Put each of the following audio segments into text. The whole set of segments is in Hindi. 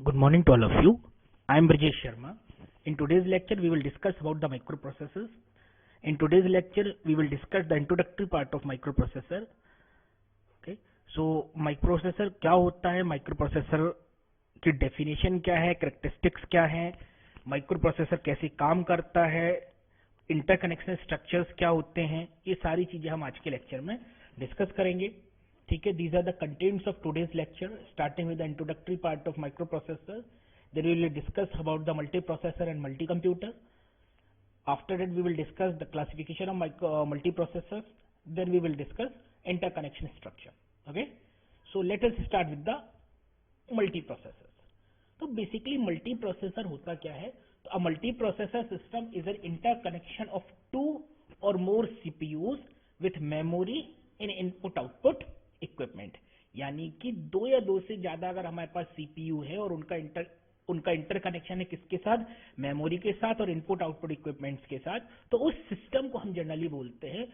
Good morning to all of you. I am Brijesh Sharma. In today's lecture, we will discuss about the microprocessors. In today's lecture, we will discuss the introductory part of microprocessor. Okay. So, microprocessor क्या होता है, microprocessor की definition क्या है, characteristics क्या है, microprocessor कैसे काम करता है, interconnection structures क्या होते हैं, ये सारी चीजें हम आज के लेक्चर में डिस्कस करेंगे. ठीक है, these are the contents of today's lecture, starting with the introductory part of microprocessor. Then we will discuss about the multiprocessor and multicomputer. After that, we will discuss the classification of multiprocessors. Then we will discuss interconnection structure. Okay, so let us start with the multiprocessors. तो basically multiprocessor होता क्या है? तो a multiprocessor system is an interconnection of two or more CPUs with memory in input-output equipment. यानी कि दो या दो से ज्यादा अगर हमारे पास सीपीयू है और उनका इंटरकनेक्शन है किसके साथ, मेमोरी के साथ और इनपुट आउटपुट इक्विपमेंट्स के साथ, तो उस सिस्टम को हम जनरली बोलते हैं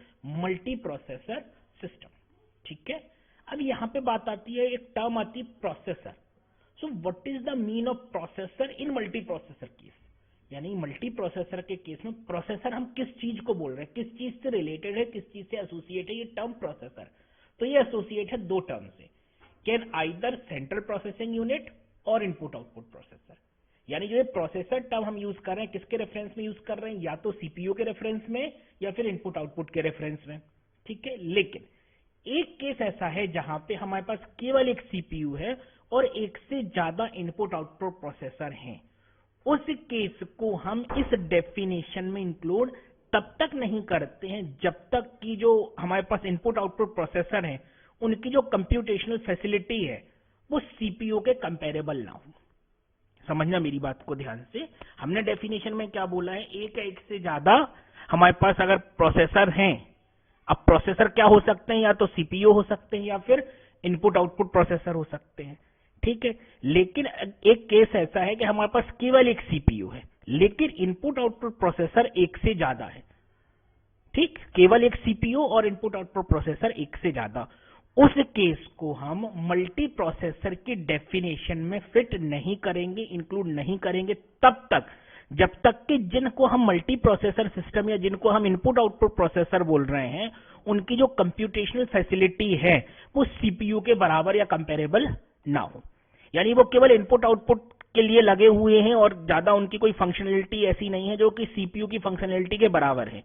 मल्टी प्रोसेसर सिस्टम. ठीक है, अब यहाँ पे बात आती है, एक टर्म आती है processor. So what is the mean of processor in multi processor case? यानी मल्टी प्रोसेसर के केस में प्रोसेसर हम किस चीज को बोल रहे हैं, किस चीज से रिलेटेड है, किस चीज से एसोसिएट है ये टर्म प्रोसेसर. तो ये एसोसिएट है दो टर्म से, can either central processing unit और इनपुट आउटपुट प्रोसेसर. यानी जो ये प्रोसेसर टर्म हम यूज कर रहे हैं किसके रेफरेंस में यूज कर रहे हैं, या तो सीपीयू के रेफरेंस में या फिर इनपुट आउटपुट के रेफरेंस में. ठीक है, लेकिन एक केस ऐसा है जहां पे हमारे पास केवल एक सीपीयू है और एक से ज्यादा इनपुट आउटपुट प्रोसेसर हैं. उस केस को हम इस डेफिनेशन में इंक्लूड तब तक नहीं करते हैं जब तक कि जो हमारे पास इनपुट आउटपुट प्रोसेसर हैं उनकी जो कंप्यूटेशनल फैसिलिटी है वो सीपीयू के कंपेरेबल ना हो. समझना मेरी बात को ध्यान से. हमने डेफिनेशन में क्या बोला है, एक से ज्यादा हमारे पास अगर प्रोसेसर हैं, अब प्रोसेसर क्या हो सकते हैं, या तो सीपीयू हो सकते हैं या फिर इनपुट आउटपुट प्रोसेसर हो सकते हैं. ठीक है, लेकिन एक केस ऐसा है कि हमारे पास केवल एक सीपीयू है लेकिन इनपुट आउटपुट प्रोसेसर एक से ज्यादा है. ठीक, केवल एक सीपीयू और इनपुट आउटपुट प्रोसेसर एक से ज्यादा. उस केस को हम मल्टी प्रोसेसर की डेफिनेशन में फिट नहीं करेंगे, इंक्लूड नहीं करेंगे तब तक जब तक कि जिनको हम मल्टी प्रोसेसर सिस्टम या जिनको हम इनपुट आउटपुट प्रोसेसर बोल रहे हैं उनकी जो कंप्यूटेशनल फैसिलिटी है वो सीपीयू के बराबर या कंपेरेबल ना हो. यानी वो केवल इनपुट आउटपुट के लिए लगे हुए हैं और ज्यादा उनकी कोई फंक्शनलिटी ऐसी नहीं है जो कि सीपीयू की फंक्शनलिटी के बराबर है.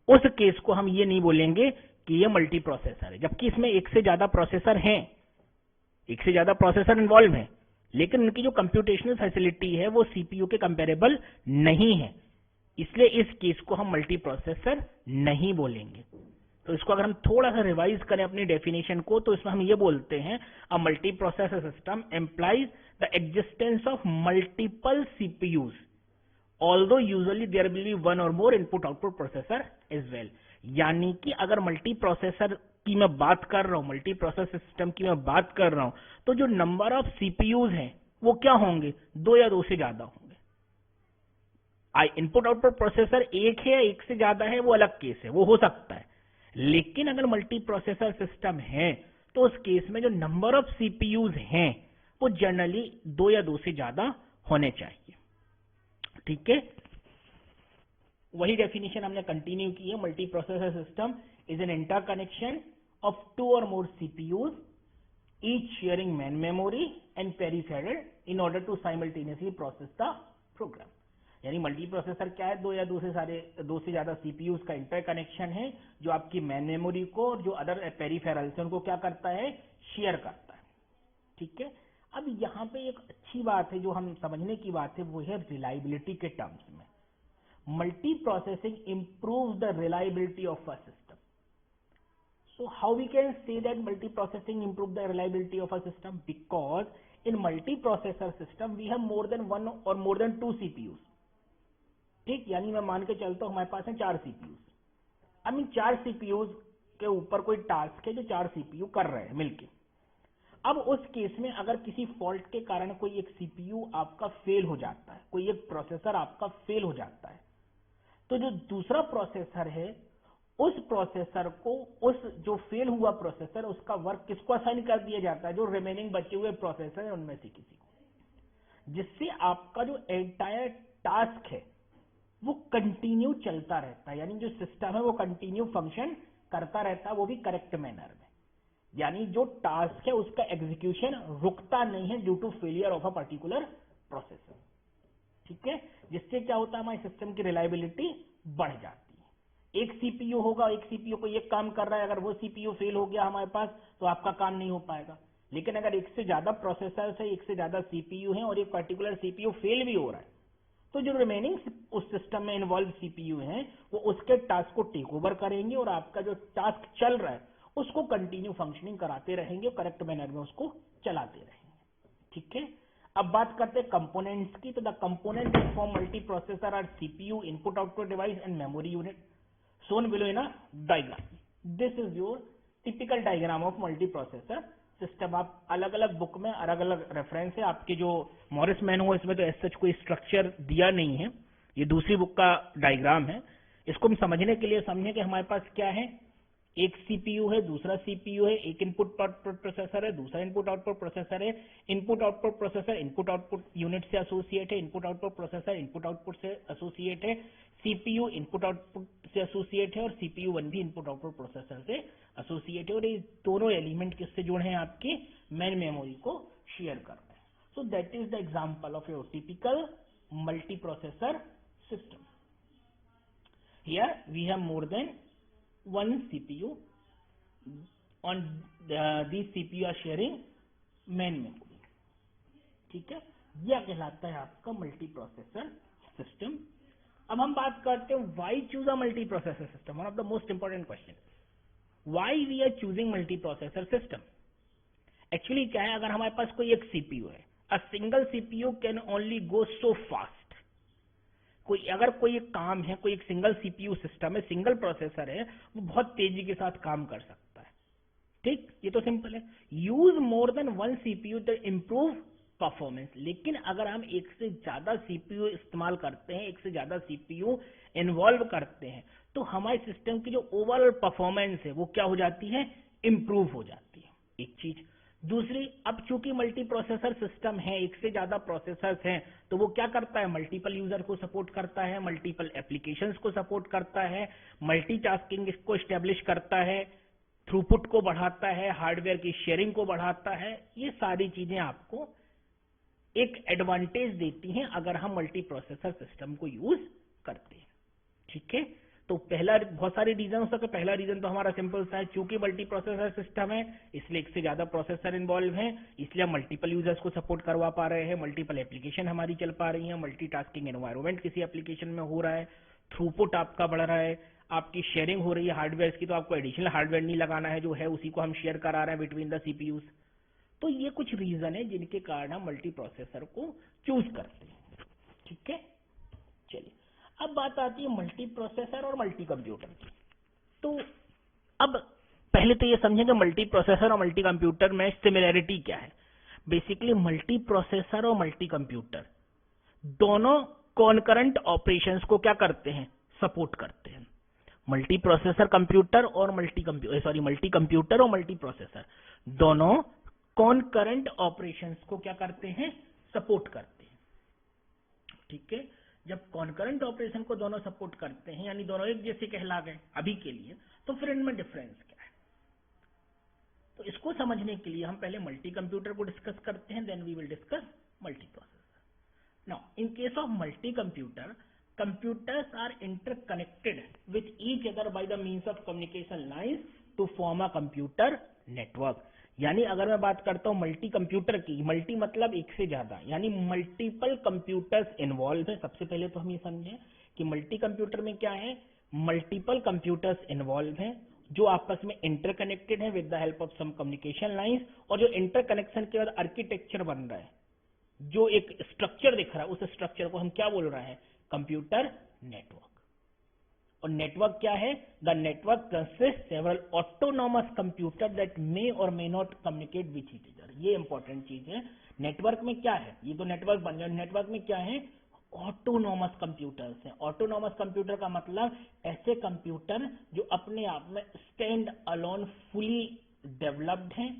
उस केस को हम ये नहीं बोलेंगे कि ये मल्टी प्रोसेसर है, जबकि इसमें एक से ज्यादा प्रोसेसर हैं, एक से ज्यादा प्रोसेसर इन्वॉल्व हैं, लेकिन उनकी जो कंप्यूटेशनल फैसिलिटी है वो सीपीयू के कंपेरेबल नहीं है. इसलिए इस केस को हम मल्टी प्रोसेसर नहीं बोलेंगे. तो इसको अगर हम थोड़ा सा रिवाइज करें अपनी डेफिनेशन को, तो इसमें हम ये बोलते हैं uh multi processor system employs the existence of multiple CPUs although usually there will be one or more input output processor as well. यानी कि अगर मल्टी प्रोसेसर की मैं बात कर रहा हूं, मल्टी प्रोसेसर सिस्टम की मैं बात कर रहा हूं, तो जो नंबर ऑफ सीपीयूज हैं वो क्या होंगे, दो या दो से ज्यादा होंगे. इनपुट आउटपुट प्रोसेसर एक है या एक से ज्यादा है वो अलग केस है, वो हो सकता है. लेकिन अगर मल्टी प्रोसेसर सिस्टम है तो उस केस में जो नंबर ऑफ सीपीयूज हैं वो जनरली दो या दो से ज्यादा होने चाहिए. ठीक है, वही डेफिनेशन हमने कंटिन्यू की है. Multi processor system is an interconnection of two or more CPUs each sharing main memory and peripheral in order to simultaneously process the program. यानी मल्टी प्रोसेसर क्या है, दो से ज्यादा सीपीयूज का इंटरकनेक्शन है जो आपकी मेन मेमोरी को और जो अदर पेरिफेरल्स हैं उनको क्या करता है, शेयर करता है. ठीक है, अब यहाँ पे एक अच्छी बात है जो हम समझने की बात है, वो है रिलायबिलिटी के टर्म्स में. Multi processing improves the reliability of a system. So how we can say that multiprocessing improves the reliability of a system? Because in multiprocessor system we have more than one or more than two CPUs. ठीक, यानी मैं मान के चलता हूं हमारे पास है 4 CPUs. अब इन 4 CPUs के ऊपर कोई टास्क है जो 4 CPU कर रहे हैं मिलके. अब उस केस में अगर किसी फॉल्ट के कारण कोई एक सीपीयू आपका फेल हो जाता है, कोई एक प्रोसेसर आपका फेल हो जाता है, तो जो दूसरा प्रोसेसर है उस प्रोसेसर को, उस जो फेल हुआ प्रोसेसर, उसका वर्क किसको असाइन कर दिया जाता है, जो रिमेनिंग बचे हुए प्रोसेसर है उनमें से किसी को. जिससे आपका जो एंटायर टास्क है वो कंटिन्यू चलता रहता है, यानी जो सिस्टम है वो कंटिन्यू फंक्शन करता रहता है, वो भी करेक्ट मैनर में, यानी जो टास्क है उसका एग्जीक्यूशन रुकता नहीं है due to failure of a particular processor. ठीक है, जिससे क्या होता है, हमारे सिस्टम की रिलायबिलिटी बढ़ जाती है। एक सीपीयू होगा, एक सीपीयू को एक काम कर रहा है, अगर वो सीपीयू फेल हो गया हमारे पास तो आपका काम नहीं हो पाएगा। लेकिन अगर एक से ज्यादा प्रोसेसर्स है, एक से ज्यादा सीपीयू है और एक पर्टिकुलर सीपीयू फेल भी हो रहा है, तो जो रिमेनिंग उस सिस्टम में इन्वॉल्व सीपीयू हैं वो उसके टास्क को टेक ओवर करेंगे और आपका जो टास्क चल रहा है उसको कंटिन्यू फंक्शनिंग कराते रहेंगे, करेक्ट मैनर में उसको चलाते रहेंगे। ठीक है, अब बात करते हैं कंपोनेंट्स की। तो the component form multi processor are CPU, input output device and memory unit shown below in a diagram. This is your typical diagram of multi processor system. आप अलग अलग बुक में अलग अलग रेफरेंस है, आपके जो मॉरिस मैन हो इसमें तो ऐसा कोई स्ट्रक्चर दिया नहीं है, ये दूसरी बुक का डायग्राम है। इसको हम समझने के लिए समझें कि हमारे पास क्या है, एक सीपीयू है, दूसरा सीपीयू है, एक इनपुट आउटपुट प्रोसेसर है, दूसरा इनपुट आउटपुट प्रोसेसर है। Input output processor input output unit से एसोसिएट है, input output processor input output से एसोसिएट है, सीपीयू इनपुट आउटपुट से एसोसिएट है और सीपीयू 1 भी इनपुट आउटपुट प्रोसेसर से एसोसिएट है। और ये दोनों एलिमेंट किससे जुड़े हैं, आपके मेन मेमोरी को शेयर कर रहे हैं। So that is the example of your typical multi processor system. Here we have more than one CPU, on these CPU are sharing main memory। ठीक है, यह कहलाता है आपका मल्टी प्रोसेसर सिस्टम। अब हम बात करते हैं why choose a multi processor system. One of the most important question, why we are choosing multi processor system. Actually क्या है, अगर हमारे पास कोई एक सीपीयू है, a single CPU can only go so fast. अगर कोई एक काम है, कोई एक सिंगल सीपीयू सिस्टम है, सिंगल प्रोसेसर है, वो बहुत तेजी के साथ काम कर सकता है। ठीक, ये तो सिंपल है। Use more than one CPU to improve performance. लेकिन अगर हम एक से ज्यादा सीपीयू इस्तेमाल करते हैं, एक से ज्यादा सीपीयू इन्वॉल्व करते हैं, तो हमारे सिस्टम की जो ओवरऑल परफॉर्मेंस है वो क्या हो जाती है, इंप्रूव हो जाती है। एक चीज। दूसरी, अब चूंकि मल्टी प्रोसेसर सिस्टम है, एक से ज्यादा प्रोसेसर्स हैं, तो वो क्या करता है, मल्टीपल यूजर को सपोर्ट करता है, मल्टीपल एप्लीकेशंस को सपोर्ट करता है, मल्टीटास्किंग को एस्टेब्लिश करता है, थ्रूपुट को बढ़ाता है, हार्डवेयर की शेयरिंग को बढ़ाता है। ये सारी चीजें आपको एक एडवांटेज देती हैं अगर हम मल्टी प्रोसेसर सिस्टम को यूज करते हैं। ठीक है, तो पहला, बहुत सारे रीजन हो सकते हैं। पहला रीजन तो हमारा सिंपल सा है, चूंकि मल्टी प्रोसेसर सिस्टम है इसलिए एक से ज्यादा प्रोसेसर इन्वॉल्व हैं, इसलिए हम मल्टीपल यूजर्स को सपोर्ट करवा पा रहे हैं, मल्टीपल एप्लीकेशन हमारी चल पा रही है, मल्टीटास्किंग एनवायरनमेंट किसी एप्लीकेशन में हो रहा है, थ्रूपुट आपका बढ़ रहा है, आपकी शेयरिंग हो रही है हार्डवेयर की, तो आपको एडिशनल हार्डवेयर नहीं लगाना है, जो है उसी को हम शेयर करा रहे हैं बिटवीन द सीपीयूज। तो ये कुछ रीजन है जिनके कारण हम मल्टी प्रोसेसर को चूज करते हैं। ठीक है, चलिए अब बात आती है मल्टी प्रोसेसर और मल्टी कंप्यूटर की। तो अब पहले तो ये समझेंगे मल्टी प्रोसेसर और मल्टी कंप्यूटर में सिमिलरिटी क्या है। बेसिकली मल्टी प्रोसेसर और मल्टी कंप्यूटर दोनों कॉन्करेंट ऑपरेशंस को क्या करते हैं, सपोर्ट करते हैं। मल्टी प्रोसेसर कंप्यूटर और मल्टी कंप्यूटर और मल्टी प्रोसेसर दोनों कॉन्करेंट ऑपरेशंस को क्या करते हैं, सपोर्ट करते हैं। ठीक है, जब कॉन्करेंट ऑपरेशन को दोनों सपोर्ट करते हैं, यानी दोनों एक जैसे कहला गए अभी के लिए, तो फिर इनमें डिफरेंस क्या है। तो इसको समझने के लिए हम पहले मल्टी कंप्यूटर को डिस्कस करते हैं, then we will discuss multi processor. Now in case of multi computer, computers are interconnected with each other by the means of communication lines to form a computer network। यानी अगर मैं बात करता हूं मल्टी कंप्यूटर की, मल्टी मतलब एक से ज्यादा, यानी मल्टीपल कंप्यूटर्स इन्वॉल्व है। सबसे पहले तो हम ये समझें कि मल्टी कंप्यूटर में क्या है, मल्टीपल कंप्यूटर्स इन्वॉल्व हैं जो आपस में इंटरकनेक्टेड है with the help of some communication lines, और जो इंटरकनेक्शन के बाद आर्किटेक्चर बन रहा है, जो एक स्ट्रक्चर दिख रहा है, उस स्ट्रक्चर को हम क्या बोल रहे हैं, कंप्यूटर नेटवर्क। और नेटवर्क क्या है, the network consist several autonomous computer that may or may not communicate with each other. ये इंपॉर्टेंट चीज है। नेटवर्क में क्या है, ये तो नेटवर्क बन गया, नेटवर्क में क्या है, ऑटोनॉमस कंप्यूटर्स हैं। ऑटोनॉमस कंप्यूटर का मतलब ऐसे कंप्यूटर जो अपने आप में स्टैंड अलोन फुली डेवलप्ड हैं,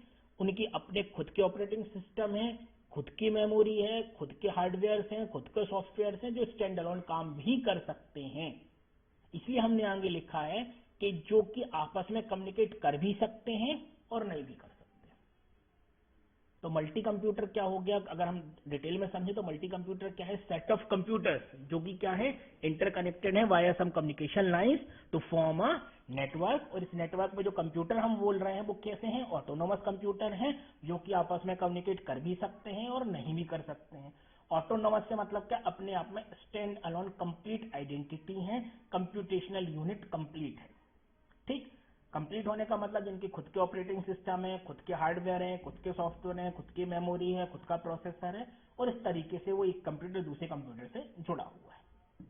उनकी अपने खुद के ऑपरेटिंग सिस्टम है, खुद की मेमोरी है, खुद के हार्डवेयर हैं, खुद के सॉफ्टवेयर हैं जो स्टैंड अलोन काम भी कर सकते हैं। इसलिए हमने आगे लिखा है कि जो कि आपस में कम्युनिकेट कर भी सकते हैं और नहीं भी कर सकते। तो मल्टी कंप्यूटर क्या हो गया, अगर हम डिटेल में समझे तो मल्टी कंप्यूटर क्या है, सेट ऑफ कंप्यूटर्स जो कि क्या है, इंटरकनेक्टेड है via some communication lines to form a network. और इस नेटवर्क में जो कंप्यूटर हम बोल रहे हैं वो कैसे हैं, ऑटोनोमस कंप्यूटर हैं जो कि आपस में कम्युनिकेट कर भी सकते हैं और नहीं भी कर सकते हैं। ऑटोनोमस से मतलब क्या, अपने आप में स्टैंड अलोन कंप्लीट आइडेंटिटी है, कंप्यूटेशनल यूनिट कंप्लीट है। ठीक, कंप्लीट होने का मतलब जिनके खुद के ऑपरेटिंग सिस्टम है, खुद के हार्डवेयर है, खुद के सॉफ्टवेयर है, खुद की मेमोरी है, खुद का प्रोसेसर है, और इस तरीके से वो एक कंप्यूटर दूसरे कंप्यूटर से जुड़ा हुआ है।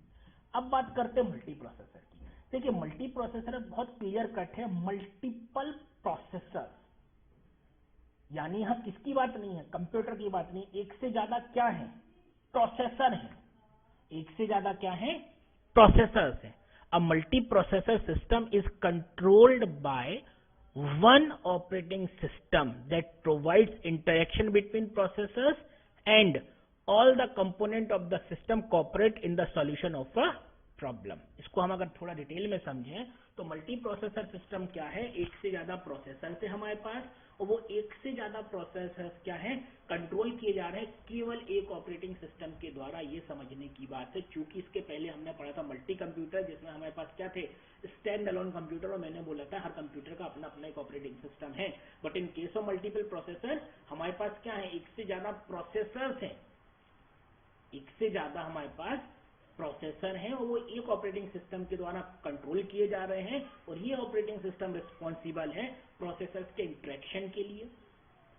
अब बात करते हैं मल्टी प्रोसेसर की। देखिए मल्टी प्रोसेसर बहुत क्लियर कट है, मल्टीपल प्रोसेसर, यानी यहां किसकी बात नहीं है, कंप्यूटर की बात नहीं, एक से ज्यादा क्या है, प्रोसेसर है। एक से ज्यादा क्या है, प्रोसेसर्स है। A multiprocessor system is controlled by one operating system that provides interaction between processors, and all the component of the system cooperate in the solution of a problem. इसको हम अगर थोड़ा डिटेल में समझें तो मल्टी प्रोसेसर सिस्टम क्या है, एक से ज्यादा प्रोसेसर थे हमारे पास, और वो एक से ज्यादा प्रोसेसर क्या है, कंट्रोल किए जा रहे हैं केवल एक ऑपरेटिंग सिस्टम के द्वारा। ये समझने की बात है, क्योंकि इसके पहले हमने पढ़ा था मल्टी कंप्यूटर जिसमें हमारे पास क्या थे, स्टैंड अलोन कंप्यूटर, और मैंने बोला था हर कंप्यूटर का अपना अपना एक ऑपरेटिंग सिस्टम है। But in case of multiple processor हमारे पास क्या है, एक से ज्यादा प्रोसेसर है, एक से ज्यादा हमारे पास प्रोसेसर हैं और वो एक ऑपरेटिंग सिस्टम के द्वारा कंट्रोल किए जा रहे हैं, और ये ऑपरेटिंग सिस्टम रिस्पॉन्सिबल है प्रोसेसर्स के इंटरेक्शन के लिए।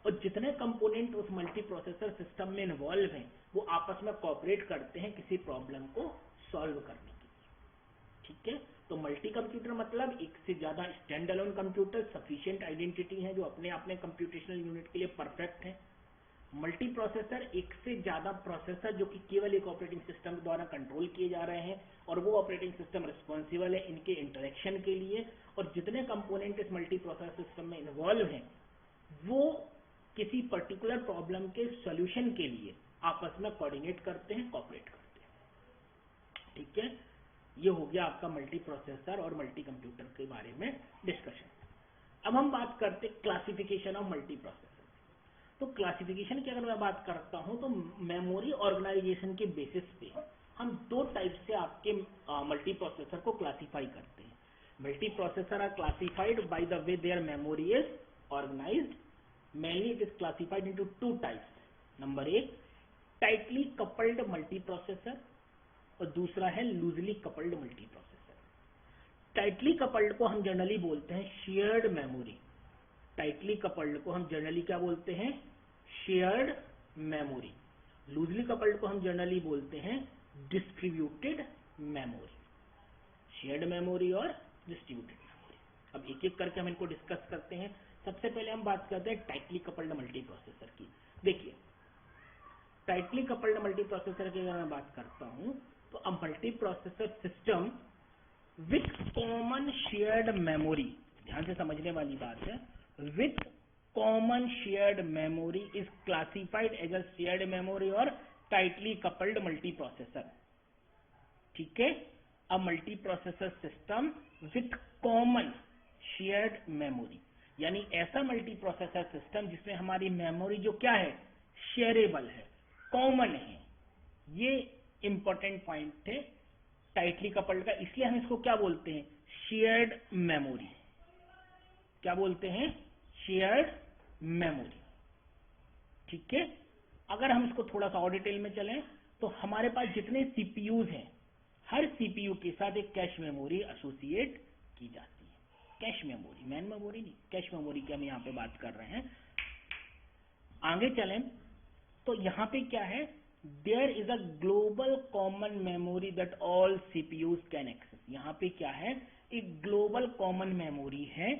और जितने कंपोनेंट उस मल्टी प्रोसेसर सिस्टम में इन्वॉल्व हैं वो आपस में कोऑपरेट करते हैं किसी प्रॉब्लम को सॉल्व करने के लिए। ठीक है, तो मल्टी कंप्यूटर मतलब एक से ज्यादा stand alone computer sufficient identity है जो अपने आप में कंप्यूटेशनल यूनिट के लिए परफेक्ट है। मल्टी प्रोसेसर एक से ज्यादा प्रोसेसर जो कि केवल एक ऑपरेटिंग सिस्टम द्वारा कंट्रोल किए जा रहे हैं, और वो ऑपरेटिंग सिस्टम रिस्पॉन्सिबल है इनके इंटरेक्शन के लिए। और जितने कंपोनेंट इस मल्टी प्रोसेसर सिस्टम में इन्वॉल्व हैं वो किसी पर्टिकुलर प्रॉब्लम के सॉल्यूशन के लिए आपस में कोऑर्डिनेट करते हैं, कोऑपरेट करते हैं। ठीक है, ये हो गया आपका मल्टी प्रोसेसर और मल्टी कंप्यूटर के बारे में डिस्कशन। अब हम बात करते हैं क्लासिफिकेशन ऑफ मल्टी प्रोसेसर। तो क्लासिफिकेशन की अगर मैं बात करता हूं तो मेमोरी ऑर्गेनाइजेशन के बेसिस पे हम दो टाइप से आपके मल्टी प्रोसेसर को क्लासिफाई करते हैं। Multi processor are classified by the way their memory is organized. Mainly it is classified into two types. Number एक, टाइटली कपल्ड मल्टी प्रोसेसर, और दूसरा है loosely coupled multi processor. Tightly coupled को हम जनरली बोलते हैं शेयर्ड मेमोरी। टाइटली कपल्ड को हम जनरली क्या बोलते हैं, शेयर्ड मेमोरी। लूजली कपल्ड को हम जनरली बोलते हैं डिस्ट्रीब्यूटेड मेमोरी। शेयर्ड मेमोरी और डिस्ट्रीब्यूटेड मेमोरी। अब एक एक करके हम इनको डिस्कस करते हैं। सबसे पहले हम बात करते हैं टाइटली कपल्ड मल्टी प्रोसेसर की। देखिए टाइटली कपल्ड मल्टी प्रोसेसर की अगर मैं बात करता हूं तो अ multi processor system with common shared memory, ध्यान से समझने वाली बात है, with common shared memory is classified as a shared memory or tightly coupled multiprocessor. ठीक है, a multiprocessor system with common shared memory, यानी ऐसा मल्टीप्रोसेसर सिस्टम जिसमें हमारी मेमोरी जो क्या है, शेयरेबल है, कॉमन है। ये इंपॉर्टेंट पॉइंट है टाइटली कपल्ड का, इसलिए हम इसको क्या बोलते हैं, शेयर्ड मेमोरी। क्या बोलते हैं, शेयर्ड मेमोरी। ठीक है, अगर हम इसको थोड़ा सा और डिटेल में चलें तो हमारे पास जितने सीपीयूज हैं हर सीपीयू के साथ एक कैश मेमोरी एसोसिएट की जाती है। कैश मेमोरी, मैन मेमोरी नहीं, कैश मेमोरी की हम यहाँ पे बात कर रहे हैं। आगे चलें तो यहाँ पे क्या है, there is a global common memory that all CPUs can access. यहाँ पे क्या है, एक ग्लोबल कॉमन मेमोरी है,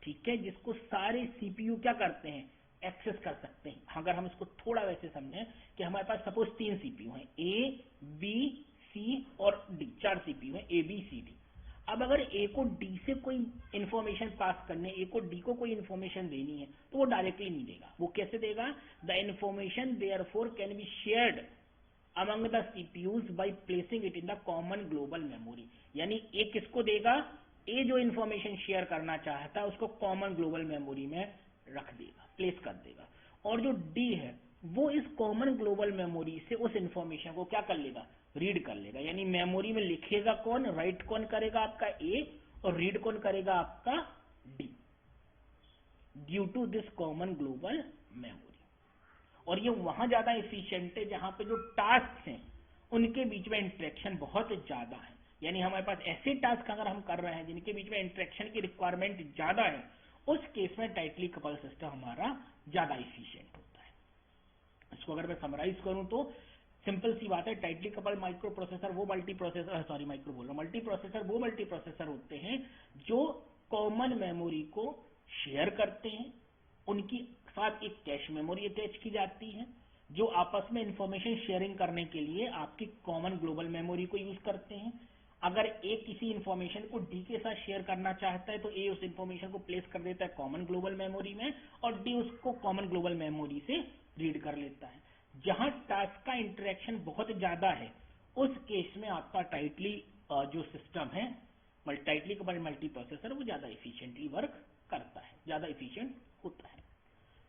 ठीक है, जिसको सारे सीपीयू क्या करते हैं, एक्सेस कर सकते हैं। अगर हम इसको थोड़ा वैसे समझें कि हमारे पास सपोज 3 सीपीयू हैं, ए बी सी और डी, 4 सीपीयू हैं, ए बी सी डी। अब अगर ए को डी से कोई इंफॉर्मेशन पास करने, ए को डी को कोई इंफॉर्मेशन देनी है, तो वो डायरेक्टली नहीं देगा। वो कैसे देगा? The information therefore can be shared among the CPUs by placing it in the common global memory. यानी ए किसको देगा? ए जो इंफॉर्मेशन शेयर करना चाहता है उसको कॉमन ग्लोबल मेमोरी में रख देगा, प्लेस कर देगा। और जो डी है वो इस कॉमन ग्लोबल मेमोरी से उस इंफॉर्मेशन को क्या कर लेगा? रीड कर लेगा। यानी मेमोरी में लिखेगा कौन? राइट कौन करेगा? आपका ए, और रीड कौन करेगा? आपका D, due to this common global memory. और ये वहां ज्यादा एफिशिएंट है जहां पे जो टास्क हैं उनके बीच में इंटरेक्शन बहुत ज्यादा है। यानी हमारे पास ऐसे टास्क अगर हम कर रहे हैं जिनके बीच में इंटरेक्शन की रिक्वायरमेंट ज्यादा है, उस केस में टाइटली कपल सिस्टम हमारा ज्यादा एफिशिएंट होता है। इसको अगर मैं समराइज करूं तो सिंपल सी बात है, टाइटली कपल माइक्रो प्रोसेसर वो मल्टी प्रोसेसर वो मल्टी प्रोसेसर होते हैं जो कॉमन मेमोरी को शेयर करते हैं, उनकी साथ एक कैश मेमोरी अटैच की जाती है, जो आपस में इंफॉर्मेशन शेयरिंग करने के लिए आपकी कॉमन ग्लोबल मेमोरी को यूज करते हैं। अगर ए किसी इंफॉर्मेशन को डी के साथ शेयर करना चाहता है तो ए उस इंफॉर्मेशन को प्लेस कर देता है कॉमन ग्लोबल मेमोरी में, और डी उसको कॉमन ग्लोबल मेमोरी से रीड कर लेता है। जहां टास्क का इंटरेक्शन बहुत ज्यादा है उस केस में आपका टाइटली जो सिस्टम है, टाइटली कपल्ड मल्टी प्रोसेसर, वो ज्यादा एफिशिएंटली वर्क करता है, ज्यादा एफिशिएंट होता है।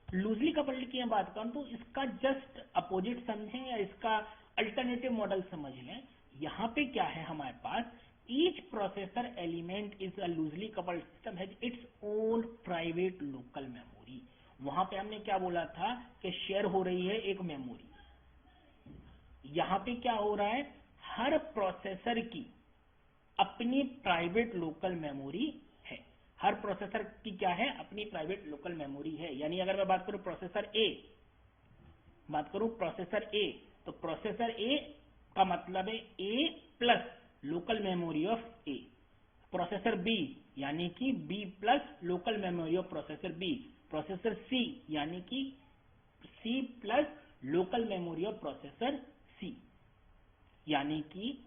लूजली कपल्ड की मैं बात करूं तो इसका जस्ट अपोजिट समझें या इसका अल्टरनेटिव मॉडल समझ लें। यहां पे क्या है हमारे पास? Each processor element is a loosely coupled system has its own private local memory. वहां पे हमने क्या बोला था कि शेयर हो रही है एक मेमोरी। यहां पे क्या हो रहा है? हर प्रोसेसर की अपनी प्राइवेट लोकल मेमोरी है। हर प्रोसेसर की क्या है? अपनी प्राइवेट लोकल मेमोरी है। यानी अगर मैं बात करूं प्रोसेसर ए, तो प्रोसेसर ए का मतलब है A plus local memory of A. Processor B यानी कि B plus local memory of processor B. Processor C यानी कि C plus local memory of processor C. यानी कि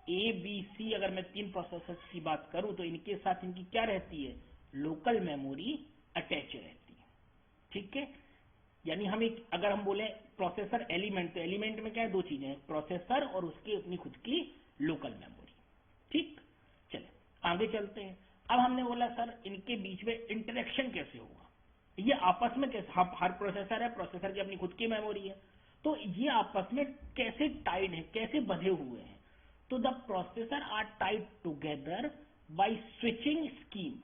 ए बी सी, अगर मैं तीन प्रोसेसर की बात करूं तो इनके साथ इनकी क्या रहती है? लोकल मेमोरी अटैच रहती है। ठीक है। यानी हम एक अगर हम बोले प्रोसेसर एलिमेंट, तो एलिमेंट में क्या है? दो चीजें, प्रोसेसर और उसकी अपनी खुद की लोकल मेमोरी। ठीक, चले आगे चलते हैं। अब हमने बोला सर इनके बीच में इंटरेक्शन कैसे होगा, ये आपस में कैसे? हर प्रोसेसर है, प्रोसेसर की अपनी खुद की मेमोरी है, तो ये आपस में कैसे टाइड है, कैसे बंधे हुए हैं? तो the processor are tied together by switching scheme.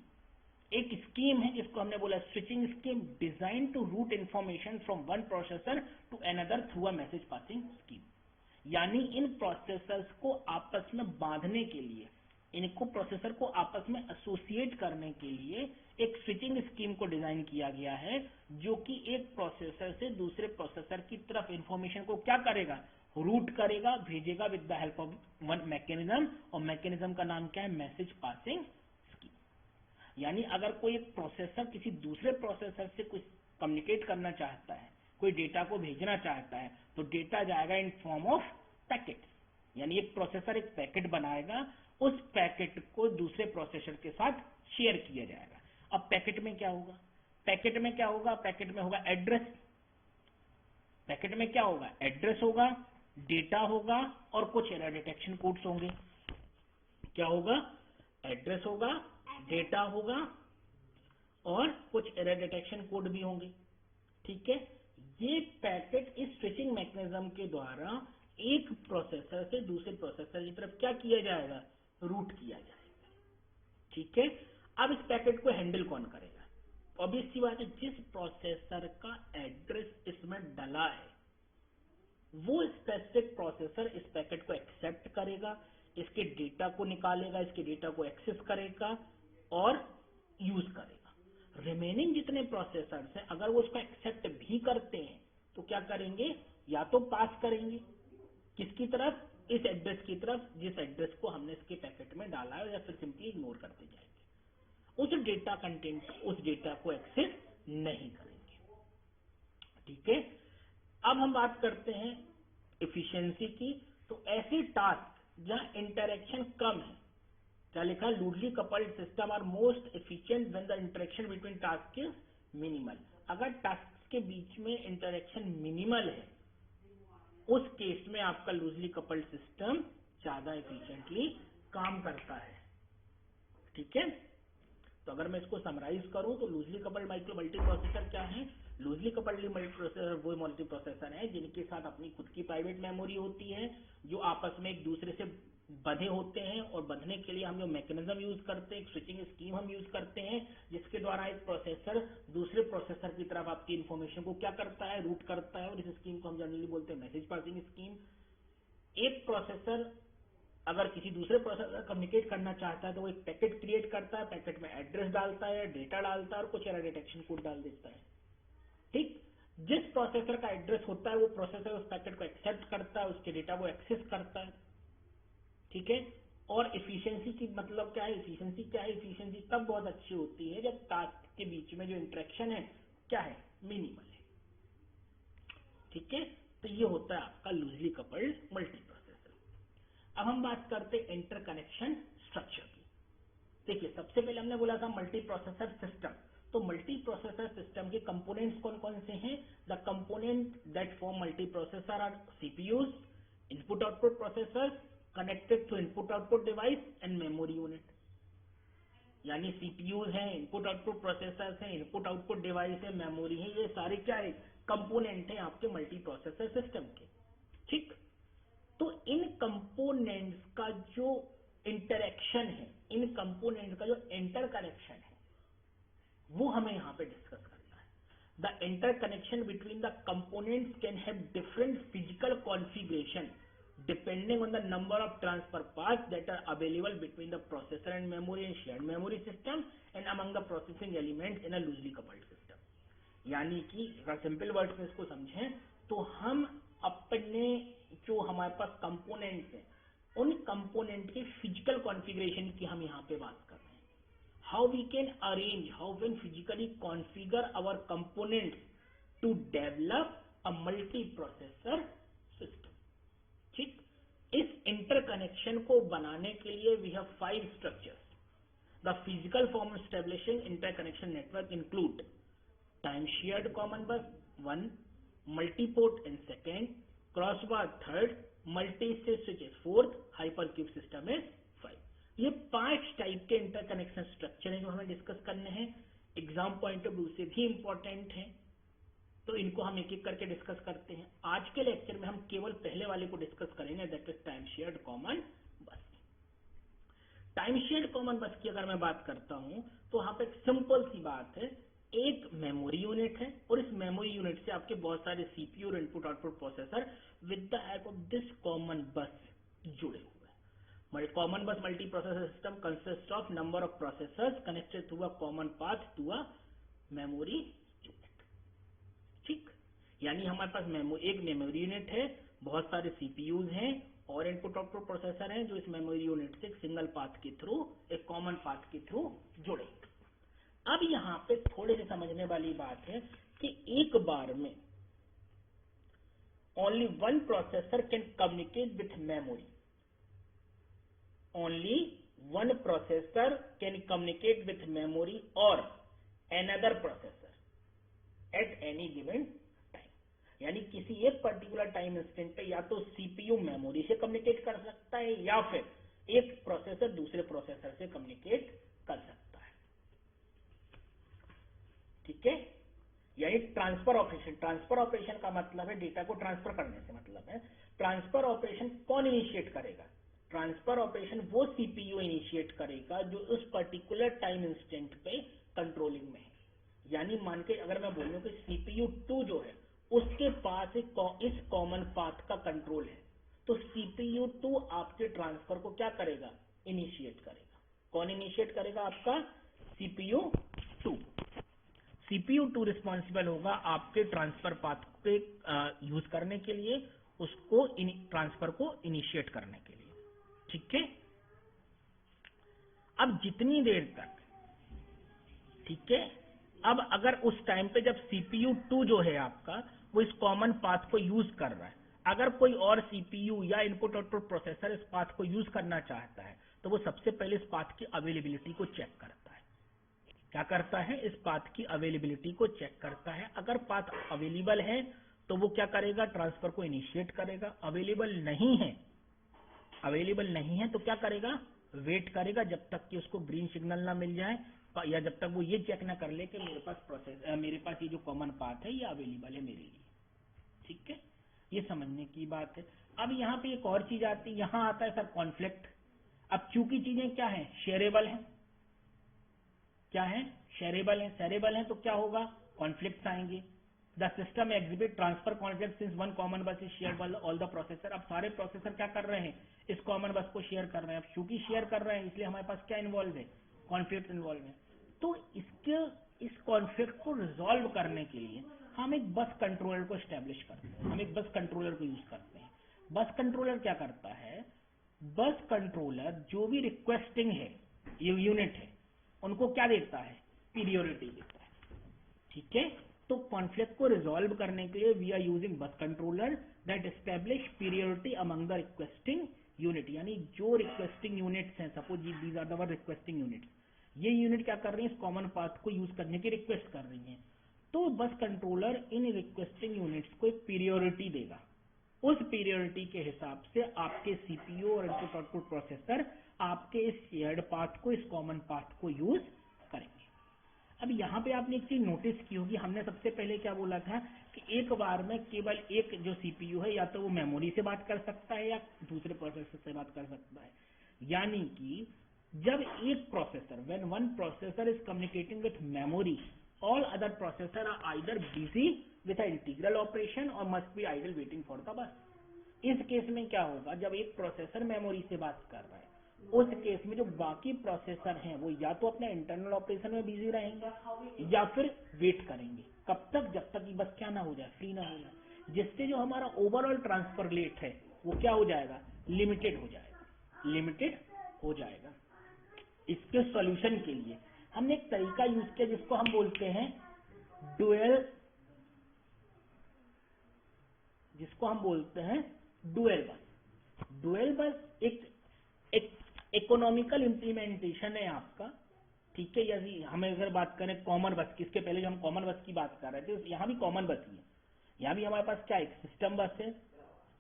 एक स्कीम है जिसको हमने बोला switching scheme, design to route information from one processor to another through a message passing scheme. यानी इन प्रोसेसर्स को आपस में बांधने के लिए, इनको प्रोसेसर को आपस में एसोसिएट करने के लिए एक स्विचिंग स्कीम को डिजाइन किया गया है, जो कि एक प्रोसेसर से दूसरे प्रोसेसर की तरफ इंफॉर्मेशन को क्या करेगा? रूट करेगा, भेजेगा with the help of one mechanism, और मैकेनिज्म का नाम क्या है? Message passing scheme. यानी अगर कोई एक प्रोसेसर किसी दूसरे प्रोसेसर से कुछ कम्युनिकेट करना चाहता है, कोई डेटा को भेजना चाहता है, तो डेटा जाएगा इन फॉर्म ऑफ पैकेट। यानी एक प्रोसेसर एक पैकेट बनाएगा, उस पैकेट को दूसरे प्रोसेसर के साथ शेयर किया जाएगा। अब पैकेट में क्या होगा? पैकेट में होगा एड्रेस। पैकेट में क्या होगा? एड्रेस होगा, डेटा होगा और कुछ एरर डिटेक्शन कोड्स होंगे। क्या होगा? एड्रेस होगा, डेटा होगा और कुछ एरर डिटेक्शन कोड भी होंगे। ठीक है। ये पैकेट इस स्विचिंग मैकेनिज्म के द्वारा एक प्रोसेसर से दूसरे प्रोसेसर की तरफ क्या किया जाएगा? रूट किया जाएगा। ठीक है। अब इस पैकेट को हैंडल कौन करेगा? ऑब्वियस सी बात है, जिस प्रोसेसर का एड्रेस इसमें डला है वो स्पेसिफिक प्रोसेसर इस पैकेट को एक्सेप्ट करेगा, इसके डेटा को निकालेगा, इसके डेटा को एक्सेस करेगा और यूज करेगा। रिमेनिंग जितने प्रोसेसर्स हैं अगर वो उसको एक्सेप्ट भी करते हैं तो क्या करेंगे? या तो पास करेंगे किसकी तरफ? इस एड्रेस की तरफ, जिस एड्रेस को हमने इसके पैकेट में डाला है, या फिर सिंपली इग्नोर करते जाएंगे, उस डेटा कंटेंट, उस डेटा को एक्सेस नहीं करेंगे। ठीक है। अब हम बात करते हैं एफिशिएंसी की। तो ऐसे टास्क जहां इंटरेक्शन कम है क्या लिखा, loosely coupled system are most efficient when the interaction between task is minimal. अगर टास्क के बीच में इंटरेक्शन मिनिमल है उस केस में आपका लूजली कपल्ड सिस्टम ज्यादा एफिशिएंटली काम करता है। ठीक है, तो अगर मैं इसको समराइज करूं तो loosely coupled micro multi processor क्या है? लूजली कपल्ड मल्टी प्रोसेसर वो मल्टी प्रोसेसर है जिनके साथ अपनी खुद की प्राइवेट मेमोरी होती है, जो आपस में एक दूसरे से बंधे होते हैं, और बंधने के लिए हम जो मैकेनिज्म यूज करते हैं, एक स्विचिंग स्कीम हम यूज करते हैं, जिसके द्वारा एक प्रोसेसर दूसरे प्रोसेसर की तरफ आपकी इंफॉर्मेशन को क्या करता है, रूट करता है, और इस स्कीम को हम जनरली बोलते हैं मैसेज पासिंग स्कीम। एक प्रोसेसर अगर किसी दूसरे प्रोसेसर कम्युनिकेट करना चाहता है तो वो एक पैकेट क्रिएट करता है, पैकेट में एड्रेस डालता है, डेटा डालता है और कुछ एरर डिटेक्शन कोड डाल देता है। ठीक, जिस प्रोसेसर का एड्रेस होता है वो प्रोसेसर उस पैकेट को एक्सेप्ट करता है, उसके डेटा को एक्सेस करता है। ठीक है, और इफिशियंसी की मतलब क्या है? इफिशियंसी क्या है? इफिशियंसी तब बहुत अच्छी होती है जब टास्क के बीच में जो इंटरेक्शन है क्या है, मिनिमल है। ठीक है, तो ये होता है आपका लूजली कपल्ड मल्टी प्रोसेसर। अब हम बात करते हैं इंटरकनेक्शन स्ट्रक्चर की। देखिए, सबसे पहले हमने बोला था मल्टी प्रोसेसर सिस्टम, तो मल्टी प्रोसेसर सिस्टम के कंपोनेंट्स कौन कौन से हैं? The component that form multi processor are CPUs, input output processors connected to input output device and memory unit. यानी सीपीयूज हैं, इनपुट आउटपुट प्रोसेसर्स हैं, इनपुट आउटपुट डिवाइस है, मेमोरी है, ये सारे क्या है, कंपोनेंट हैं आपके मल्टी प्रोसेसर सिस्टम के। ठीक, तो इन कंपोनेंट्स का जो इंटरेक्शन है, इन कंपोनेंट का जो इंटरकनेक्शन है, वो हमें यहां पे डिस्कस करना है। The interconnection between the components can have different physical configuration depending on the number of transfer paths that are available between the processor and memory and shared memory system and among the processing elements in a loosely coupled system। यानी कि अगर सिंपल वर्ड्स में इसको समझें तो हम अपने जो हमारे पास कंपोनेंट्स हैं उन कंपोनेंट के फिजिकल कॉन्फ़िगरेशन की हम यहाँ पे बात कर रहे हैं। How we can arrange, how can physically configure our components to develop a multi processor system. ठीक, इस इंटरकनेक्शन को बनाने के लिए we have 5 structures. The physical form establishing interconnection network include time shared common bus 1, multiport in 2nd, crossbar 3rd, multi switch 4th, hypercube system is 5। ये 5 टाइप के इंटरकनेक्शन स्ट्रक्चर हैं जो हमें डिस्कस करने हैं। एग्जाम पॉइंट ऑफ व्यू से भी इंपॉर्टेंट है, तो इनको हम एक एक करके डिस्कस करते हैं। आज के लेक्चर में हम केवल पहले वाले को डिस्कस करेंगे, that is time shared common बस। टाइम शेयर्ड कॉमन बस की अगर मैं बात करता हूं तो यहाँ पे एक सिंपल सी बात है, एक मेमोरी यूनिट है और इस मेमोरी यूनिट से आपके बहुत सारे सीपीयू और input output processor with the help of this common bus जुड़े हुए हैं। Common bus multi processor system consist of number of processors connected through a common path to a memory unit. ठीक, यानी हमारे पास एक मेमोरी यूनिट है, बहुत सारे सीपीयूज हैं और इनपुट आउटपुट प्रोसेसर हैं जो इस मेमोरी यूनिट से एक सिंगल पाथ के थ्रू, एक कॉमन पाथ के थ्रू जुड़े। अब यहां पे थोड़े से समझने वाली बात है कि एक बार में only one processor can communicate with memory, only one processor can communicate with memory और another processor at any given time। यानी किसी एक पर्टिकुलर टाइम इंस्टेंट पे या तो सीपीयू मेमोरी से कम्युनिकेट कर सकता है या फिर एक प्रोसेसर दूसरे प्रोसेसर से कम्युनिकेट कर सकता है। ठीक है, यानी ट्रांसफर ऑपरेशन का मतलब है डेटा को ट्रांसफर करने से मतलब है। ट्रांसफर ऑपरेशन कौन इनिशिएट करेगा? ट्रांसफर ऑपरेशन वो सीपीयू इनिशिएट करेगा जो उस पर्टिकुलर टाइम इंस्टेंट पे कंट्रोलिंग में है। यानी मान के अगर मैं बोलूं कि सीपीयू 2 जो है उसके पास इस कॉमन पाथ का कंट्रोल है, तो सीपीयू 2 आपके ट्रांसफर को क्या करेगा? इनिशिएट करेगा। कौन इनिशिएट करेगा? आपका सीपीयू 2। सीपीयू 2 रिस्पॉन्सिबल होगा आपके ट्रांसफर पाथ पे यूज करने के लिए, उसको ट्रांसफर को इनिशिएट करने के लिए। ठीक है, अब जितनी देर तक, ठीक है, अब अगर उस टाइम पे जब सीपीयू 2 जो है आपका वो इस कॉमन पाथ को यूज कर रहा है, अगर कोई और सीपीयू या इनपुट आउटपुट प्रोसेसर इस पाथ को यूज करना चाहता है तो वो सबसे पहले इस पाथ की अवेलेबिलिटी को चेक करता है। क्या करता है? इस पाथ की अवेलेबिलिटी को चेक करता है। अगर पाथ अवेलेबल है तो वो क्या करेगा? ट्रांसफर को इनिशिएट करेगा। अवेलेबल नहीं है तो क्या करेगा? वेट करेगा जब तक कि उसको ग्रीन सिग्नल ना मिल जाए, या जब तक वो ये चेक ना कर ले कि मेरे पास ये जो कॉमन पाथ है ये अवेलेबल है मेरे लिए। ठीक है, ये समझने की बात है। अब यहाँ पे एक और चीज आती है, यहाँ आता है सर कॉन्फ्लिक्ट। अब चूंकि चीजें क्या है? शेयरेबल है। क्या है? शेयरेबल है तो क्या होगा? कॉन्फ्लिक्ट्स आएंगे। The system exhibit transfer conflict since one common bus is share by all the processor. अब सारे प्रोसेसर क्या कर रहे हैं? इस कॉमन बस को शेयर कर रहे हैं। अब चूंकि शेयर कर रहे हैं इसलिए हमारे पास क्या इन्वॉल्व है? कॉन्फ्लिक्ट इन्वॉल्व है। तो इस कॉन्फ्लिक्ट को रिजॉल्व करने के लिए हम एक बस कंट्रोलर को स्टैब्लिश करते हैं, हम एक बस कंट्रोलर को यूज करते हैं। बस कंट्रोलर क्या करता है? बस कंट्रोलर जो भी रिक्वेस्टिंग है, ये यूनिट है, उनको क्या देता है? पीरियोडिटी देता है। ठीक है, तो कॉन्फ्लिक्ट को रिजॉल्व करने के लिए we are using bus controller that establish priority among the requesting unit. यानी जो रिक्वेस्टिंग यूनिट्स हैं, suppose these are the requesting units, ये यूनिट क्या कर रही है? इस कॉमन पाथ को यूज करने की रिक्वेस्ट कर रही है। तो बस कंट्रोलर इन रिक्वेस्टिंग यूनिट्स को एक पीरियोडिटी देगा। उस पीरियोडिटी के हिसाब से आपके सीपीयू और इनपुट आउटपुट प्रोसेसर आपके इस शेयर्ड पाथ को, इस कॉमन पाथ को यूज करेंगे। अब यहाँ पे आपने एक चीज नोटिस की होगी, हमने सबसे पहले क्या बोला था कि एक बार में केवल एक जो सीपीयू है या तो वो मेमोरी से बात कर सकता है या दूसरे प्रोसेसर से बात कर सकता है। यानी कि जब एक processor, when one processor is communicating with memory, all other processor are either busy with an integral operation or must be idle waiting for the bus। इस केस में क्या होगा? जब एक प्रोसेसर मेमोरी से बात कर रहा है, उस केस में जो बाकी प्रोसेसर हैं वो या तो अपने इंटरनल ऑपरेशन में बिजी रहेंगे या फिर वेट करेंगे। कब तक? जब तक कि बस क्या ना हो जाए, फ्री ना हो जाए, जिससे जो हमारा ओवरऑल ट्रांसफर रेट है वो क्या हो जाएगा? लिमिटेड हो जाएगा। इसके सॉल्यूशन के लिए हमने एक तरीका यूज किया जिसको हम बोलते हैं डुअल बस। डुअल बस एक इकोनॉमिकल इंप्लीमेंटेशन है आपका। ठीक है, यदि हमें अगर बात करें कॉमन बस की, इसके पहले जो हम कॉमन बस की बात कर रहे थे, यहाँ भी कॉमन बस ही है। यहाँ भी हमारे पास क्या एक सिस्टम बस है,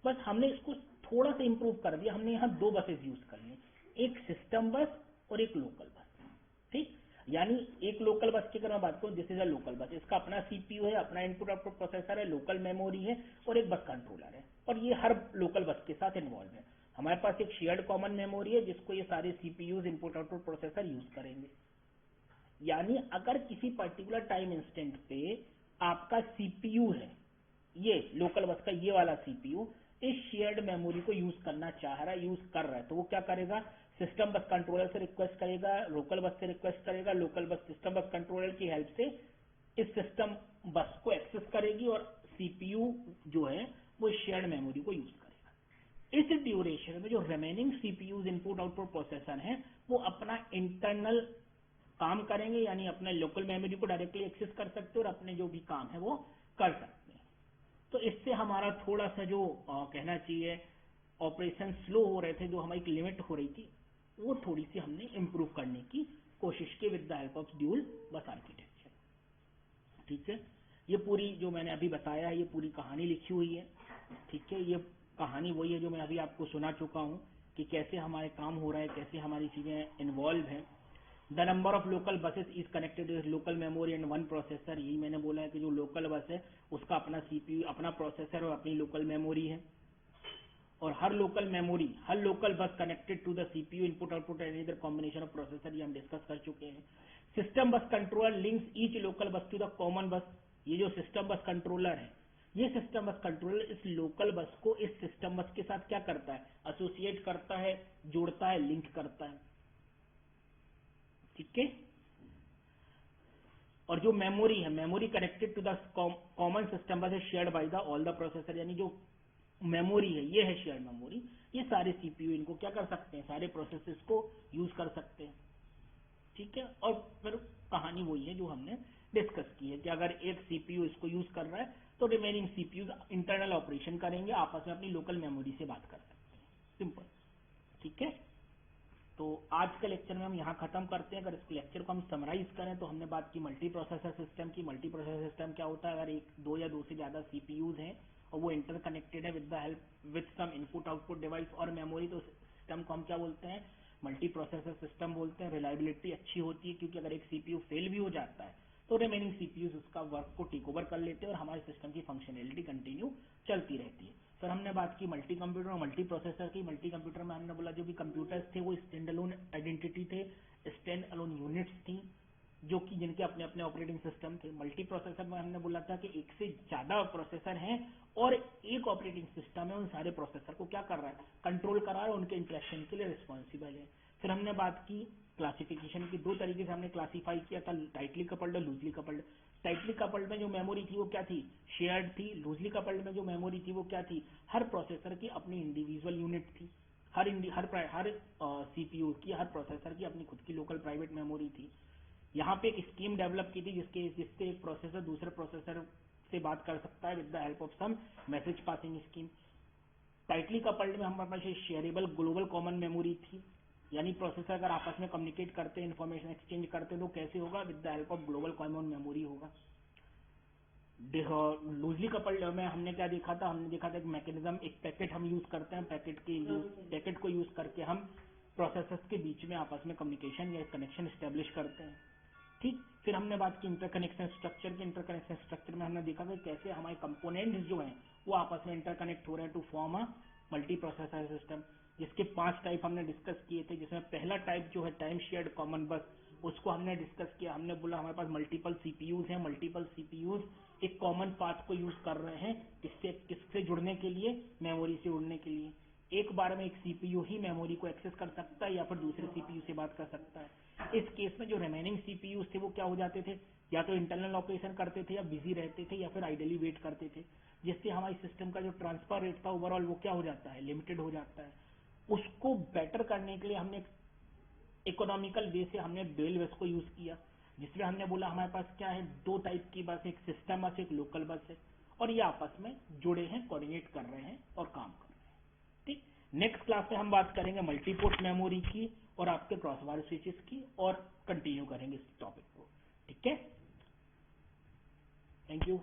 बस हमने इसको थोड़ा सा इंप्रूव कर दिया। हमने यहाँ दो बसेस यूज कर ली, एक सिस्टम बस और एक लोकल बस। ठीक, यानी एक लोकल बस की अगर मैं बात करूं, this is a local bus, इसका अपना सीपीयू है, अपना इनपुट आउटपुट प्रोसेसर है, लोकल मेमोरी है और एक बस कंट्रोलर है, और ये हर लोकल बस के साथ इन्वॉल्व है। हमारे पास एक शेयर्ड कॉमन मेमोरी है जिसको ये सारे CPU, input output processor use करेंगे। यानी अगर किसी पर्टिकुलर टाइम इंस्टेंट पे आपका सीपीयू है, ये लोकल बस का ये वाला सीपीयू इस शेयर्ड मेमोरी को यूज करना चाह रहा है, यूज कर रहा है, तो वो क्या करेगा? सिस्टम बस कंट्रोलर से रिक्वेस्ट करेगा, लोकल बस से रिक्वेस्ट करेगा, local bus system bus controller की हेल्प से इस सिस्टम बस को एक्सेस करेगी और सीपीयू जो है वो शेयर्ड मेमोरी को यूज करेगा। इस ड्यूरेशन में जो remaining CPU input output processor हैं वो अपना इंटरनल काम करेंगे, यानी अपने लोकल मेमोरी को डायरेक्टली एक्सेस कर सकते हैं और अपने जो भी काम है वो कर सकते हैं। तो इससे हमारा थोड़ा सा जो कहना चाहिए ऑपरेशन स्लो हो रहे थे, जो हमारी लिमिट हो रही थी, वो थोड़ी सी हमने इंप्रूव करने की कोशिश की with the help of dual बस आर्किटेक्चर। ठीक है, ये पूरी जो मैंने अभी बताया है ये पूरी कहानी लिखी हुई है। ठीक है, ये कहानी वही है जो मैं अभी आपको सुना चुका हूँ कि कैसे हमारे काम हो रहा है, कैसे हमारी चीजें इन्वॉल्व है। The number of local buses is connected with local memory and one processor. यही मैंने बोला है कि जो लोकल बस है उसका अपना सीपीयू, अपना प्रोसेसर और अपनी लोकल मेमोरी है, और हर local bus connected to the CPU, input output and other combination of processor, ये हम डिस्कस कर चुके हैं। System bus controller links each local bus to the common bus. ये जो सिस्टम बस कंट्रोलर है, ये सिस्टम बस कंट्रोलर इस लोकल बस को इस सिस्टम बस के साथ क्या करता है? एसोसिएट करता है, जोड़ता है, लिंक करता है। ठीक है, और जो मेमोरी है, memory connected to the common system bus is shared by the all the processor. यानी जो मेमोरी है ये है शेयर्ड मेमोरी, ये सारे सीपीयू इनको क्या कर सकते हैं? सारे प्रोसेसर्स को यूज कर सकते हैं। ठीक है, और फिर कहानी वही है जो हमने डिस्कस की है कि अगर एक सीपीयू इसको यूज कर रहा है तो रिमेनिंग सीपीयू इंटरनल ऑपरेशन करेंगे, आपस में अपनी लोकल मेमोरी से बात कर सकते हैं। सिंपल। ठीक है, तो आज के लेक्चर में हम यहाँ खत्म करते हैं। अगर इस लेक्चर को हम समराइज करें तो हमने बात की मल्टी प्रोसेसर सिस्टम की। मल्टी प्रोसेसर सिस्टम क्या होता है? अगर एक, दो या दो से ज्यादा सीपीयूज हैं और वो इंटरकनेक्टेड है with the help with some input output device और मेमोरी, तो सिस्टम को हम क्या बोलते हैं? मल्टी प्रोसेसर सिस्टम बोलते हैं। रिलायबिलिटी अच्छी होती है क्योंकि अगर एक सीपीयू फेल भी हो जाता है तो रिमेनिंग सीपीयूज उसका वर्क को टेक ओवर कर लेते हैं और हमारे सिस्टम की फंक्शनैलिटी कंटिन्यू चलती रहती है। फिर हमने बात की मल्टी कंप्यूटर और मल्टी प्रोसेसर की। मल्टी कंप्यूटर में हमने बोला जो भी कंप्यूटर्स थे वो स्टैंड अलोन आइडेंटिटी थे, स्टैंड अलोन यूनिट्स थी, जो कि जिनके अपने अपने ऑपरेटिंग सिस्टम थे। मल्टी प्रोसेसर में हमने बोला था कि एक से ज्यादा प्रोसेसर हैं और एक ऑपरेटिंग सिस्टम है उन सारे प्रोसेसर को क्या कर रहा है? कंट्रोल कर रहा है और उनके इंटरेक्शन के लिए रिस्पॉन्सिबल है। फिर हमने बात की क्लासिफिकेशन की। दो तरीके से हमने क्लासीफाई किया था, टाइटली कपल्ड और लूजली कपल्ड। टाइटली कपल्ड में जो मेमोरी थी वो क्या थी? शेयर्ड थी। लूजली कपल्ड में जो मेमोरी थी वो क्या थी? हर प्रोसेसर की अपनी इंडिविजुअल यूनिट थी। हर सीपीयू की, हर प्रोसेसर की अपनी खुद की लोकल प्राइवेट मेमोरी थी। यहाँ पे एक स्कीम डेवलप की थी जिससे एक प्रोसेसर दूसरे प्रोसेसर से बात कर सकता है with the help of some message passing scheme. Tightly coupled में हमारे पास शेयरेबल ग्लोबल कॉमन मेमोरी थी, यानी प्रोसेसर अगर आपस में कम्युनिकेट करते हैं, इन्फॉर्मेशन एक्सचेंज करते हैं तो कैसे होगा? With the help of global common memory होगा। लूजली कपल्ड में हमने क्या देखा था? हमने देखा था एक मैकेनिज्म, एक पैकेट हम यूज करते हैं, पैकेट को यूज करके हम प्रोसेसर्स के बीच में आपस में कम्युनिकेशन या कनेक्शन स्टेब्लिश करते हैं। ठीक। फिर हमने बात की इंटरकनेक्शन स्ट्रक्चर की। इंटरकनेक्शन स्ट्रक्चर में हमने देखा कि कैसे हमारे कंपोनेंट्स जो हैं वो आपस में इंटरकनेक्ट हो रहे हैं to form a multi processor system, जिसके 5 टाइप हमने डिस्कस किए थे। जिसमें पहला टाइप जो है टाइम शेयर्ड कॉमन बस, उसको हमने डिस्कस किया। हमने बोला हमारे पास मल्टीपल सीपीयूज हैं, मल्टीपल सीपीयूज एक कॉमन पाथ को यूज कर रहे हैं किससे जुड़ने के लिए? मेमोरी से जुड़ने के लिए। एक बार में एक सीपीयू ही मेमोरी को एक्सेस कर सकता है या फिर दूसरे सीपीयू से बात कर सकता है। इस केस में जो रिमेनिंग सीपीयू थे वो क्या हो जाते थे? या तो इंटरनल ऑपरेशन करते थे या बिजी रहते थे या फिर आइडली वेट करते थे, जिससे हमारी सिस्टम का जो ट्रांसफर रेट था ओवरऑल वो क्या हो जाता है? लिमिटेड हो जाता है। उसको बेटर करने के लिए हमने इकोनॉमिकल वे से हमने डुअल बस को यूज किया, जिसमें हमने बोला हमारे पास क्या है? 2 टाइप की बस, एक सिस्टम बस, एक लोकल बस है और ये आपस में जुड़े हैं, कोऑर्डिनेट कर रहे हैं और काम कर रहे हैं। ठीक। नेक्स्ट क्लास में हम बात करेंगे मल्टीपोर्ट मेमोरी की और आपके क्रॉसवायर स्विचेस की और कंटिन्यू करेंगे इस टॉपिक को। ठीक है, थैंक यू।